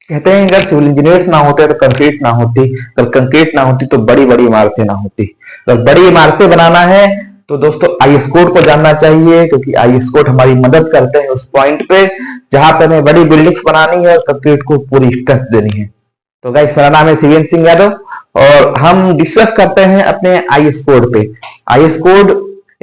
कहते हैं अगर सिविल इंजीनियर्स ना होते तो कंक्रीट ना होती, अगर कंक्रीट ना होती तो बड़ी बड़ी इमारतें ना होती। अगर बड़ी इमारतें बनाना है तो दोस्तों आईएस कोड को जानना चाहिए, क्योंकि आईएस कोड हमारी मदद करते हैं उस पॉइंट पे जहां पे हमें बड़ी बिल्डिंग्स बनानी है और कंक्रीट को पूरी स्ट्रेंथ देनी है। तो गाइस मेरा नाम है शिवेंद्र सिंह यादव और हम डिस्कस करते हैं अपने आईएस कोड पे। आईएस कोड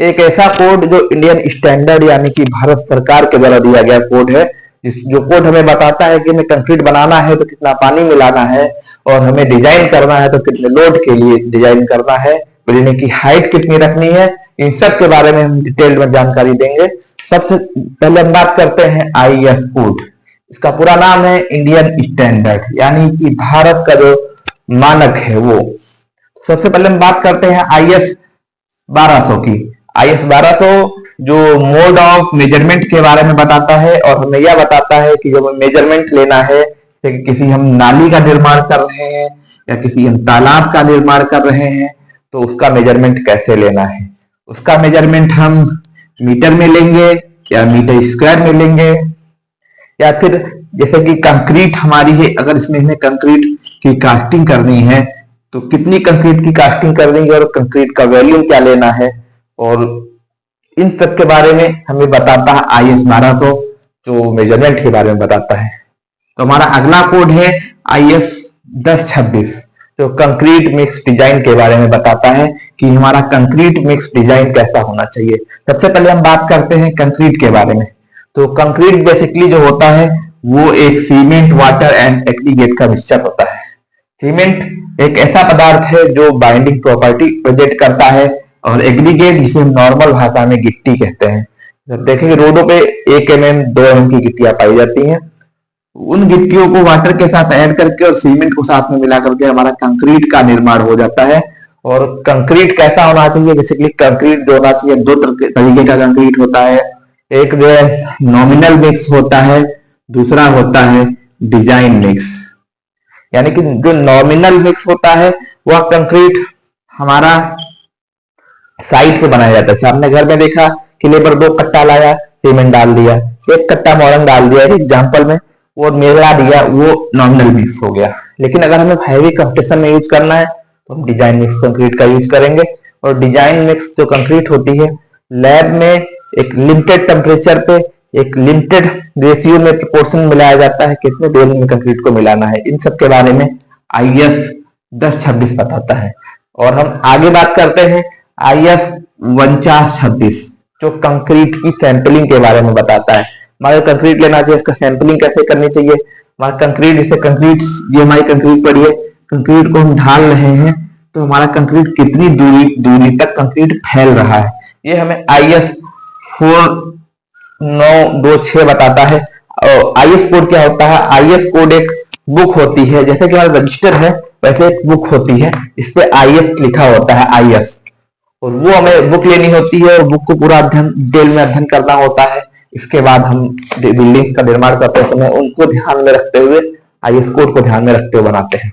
एक ऐसा कोड जो इंडियन स्टैंडर्ड यानी कि भारत सरकार के द्वारा दिया गया कोड है, जो कोड हमें बताता है कि हमें कंक्रीट बनाना है तो कितना पानी मिलाना है, और हमें डिजाइन करना है तो कितने लोड के लिए डिजाइन करना है, बिल्डिंग की हाइट कितनी रखनी है, इन सब के बारे में हम डिटेल में जानकारी देंगे। सबसे पहले हम बात करते हैं आईएस कोड। इसका पूरा नाम है इंडियन स्टैंडर्ड यानी कि भारत का जो मानक है वो। सबसे पहले हम बात करते हैं आईएस 1200 की। आईएस 1200 जो मोड ऑफ मेजरमेंट के बारे में बताता है और हमें यह बताता है कि जब मेजरमेंट लेना है, जैसे किसी हम नाली का निर्माण कर रहे हैं या किसी हम तालाब का निर्माण कर रहे हैं तो उसका मेजरमेंट कैसे लेना है। उसका मेजरमेंट हम मीटर में लेंगे या मीटर स्क्वायर में लेंगे, या फिर जैसे कि कंक्रीट हमारी है, अगर इसमें हमें कंक्रीट की कास्टिंग करनी है तो कितनी कंक्रीट की कास्टिंग करनी है और कंक्रीट का वॉल्यूम क्या लेना है, और इन सब के बारे में हमें बताता है आईएस 1200 जो मेजरमेंट के बारे में बताता है। तो हमारा अगला कोड है आईएस 1026 जो कंक्रीट मिक्स डिजाइन के बारे में बताता है कि हमारा कंक्रीट मिक्स डिजाइन कैसा होना चाहिए। सबसे पहले हम बात करते हैं कंक्रीट के बारे में। तो कंक्रीट बेसिकली जो होता है वो एक सीमेंट, वाटर एंड एग्रीगेट का मिक्सचर होता है। सीमेंट एक ऐसा पदार्थ है जो बाइंडिंग प्रॉपर्टी प्रेजेंट करता है, और एग्रीगेट जिसे हम नॉर्मल भाषा में गिट्टी कहते हैं। जब देखेंगे रोडों पे 1 mm 2 mm की गिट्टियां पाई जाती हैं, उन गिट्टियों को वाटर के साथ ऐड करके और सीमेंट को साथ में मिला करके हमारा कंक्रीट का निर्माण हो जाता है। और कंक्रीट कैसा होना चाहिए, बेसिकली कंक्रीट जो होना चाहिए, 2 तरीके का कंक्रीट होता है। एक जो है नॉमिनल मिक्स होता है, दूसरा होता है डिजाइन मिक्स। यानी कि जो नॉमिनल मिक्स होता है वह कंक्रीट हमारा साइड पे बनाया जाता है। सामने घर में देखा कि लेबर 2 कट्टा लाया, सीमेंट डाल दिया, 1 कट्टा मोरंग डाल दिया, एग्जाम्पल में वो मिला दिया, वो नॉमिनल मिक्स हो गया। लेकिन अगर हमें हैवी कंस्ट्रक्शन में यूज करना है तो हम डिजाइन मिक्स कंक्रीट का यूज करेंगे। और डिजाइन मिक्स जो कंक्रीट होती है लैब में एक लिमिटेड टेम्परेचर पे एक लिमिटेड रेशियो में प्रोपोर्शन मिलाया जाता है, कितने देर में कंक्रीट को मिलाना है। इन सब के बारे में आईएस 1026 बताता है। और हम आगे बात करते हैं आईएस 4926 जो कंक्रीट की सैंपलिंग के बारे में बताता है। हमारे कंक्रीट लेना चाहिए, इसका सैंपलिंग कैसे करनी चाहिए। हमारा कंक्रीट, जैसे कंक्रीट ये हमारी कंक्रीट पड़ी है, कंक्रीट को हम ढाल रहे हैं तो हमारा कंक्रीट कितनी दूरी तक कंक्रीट फैल रहा है, ये हमें आईएस 4926 बताता है। आईएस कोड क्या होता है, आईएस कोड एक बुक होती है, जैसे कि हमारा रजिस्टर है वैसे एक बुक होती है, इस पे आईएस लिखा होता है आईएस, और वो हमें बुक लेनी होती है और बुक को पूरा अध्ययन डिटेल में अध्ययन करना होता है। इसके बाद हम बिल्डिंग्स का निर्माण करते समय उनको ध्यान में रखते हुए आईएस कोड को ध्यान में रखते हुए बनाते हैं।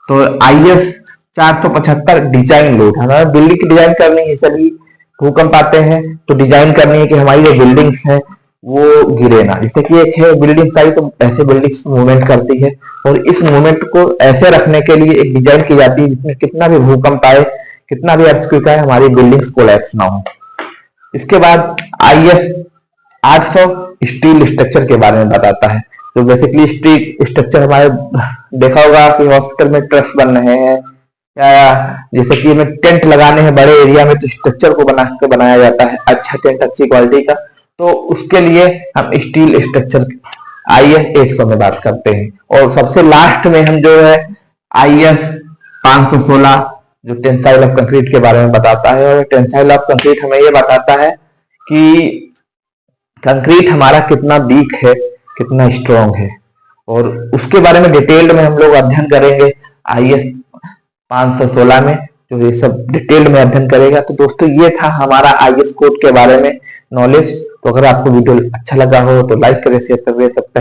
तो आईएस 475 डिजाइन लोड, हमें बिल्डिंग की डिजाइन करनी है, सभी भूकंप आते हैं तो डिजाइन करनी है कि हमारी जो बिल्डिंग्स है वो गिरे ना। जैसे कि एक है बिल्डिंग साइज, तो ऐसे बिल्डिंग्स मूवमेंट करती है और इस मूवमेंट को ऐसे रखने के लिए एक डिजाइन की जाती है जिसमें कितना भी भूकंप आए, कितना भी अर्थक्वेक आए, हमारी बिल्डिंग्स कोलैप्स ना हो। इसके बाद आईएस 800 स्टील स्ट्रक्चर के बारे में बताता है। तो बेसिकली स्टील स्ट्रक्चर हमारे देखा होगा कि हॉस्पिटल में ट्रस बन रहे हैं, या जैसे कि हमें टेंट लगाने हैं बड़े एरिया में तो स्ट्रक्चर को बनाया जाता है अच्छा टेंट, अच्छी क्वालिटी का, तो उसके लिए हम स्टील स्ट्रक्चर आईएस 800 में बात करते हैं। और सबसे लास्ट में हम जो है आईएस 516 जो टेंसाइल ऑफ कंक्रीट के बारे में बताता है। और टेंसाइल ऑफ कंक्रीट हमें ये बताता है कि कंक्रीट हमारा कितना वीक है, कितना स्ट्रॉन्ग है, और उसके बारे में डिटेल्ड में हम लोग अध्ययन करेंगे आईएस 516 में, जो ये सब डिटेल्ड में अध्ययन करेगा। तो दोस्तों ये था हमारा आईएस कोड के बारे में नॉलेज। तो अगर आपको वीडियो अच्छा लगा हो तो लाइक करें, शेयर करें। तब तक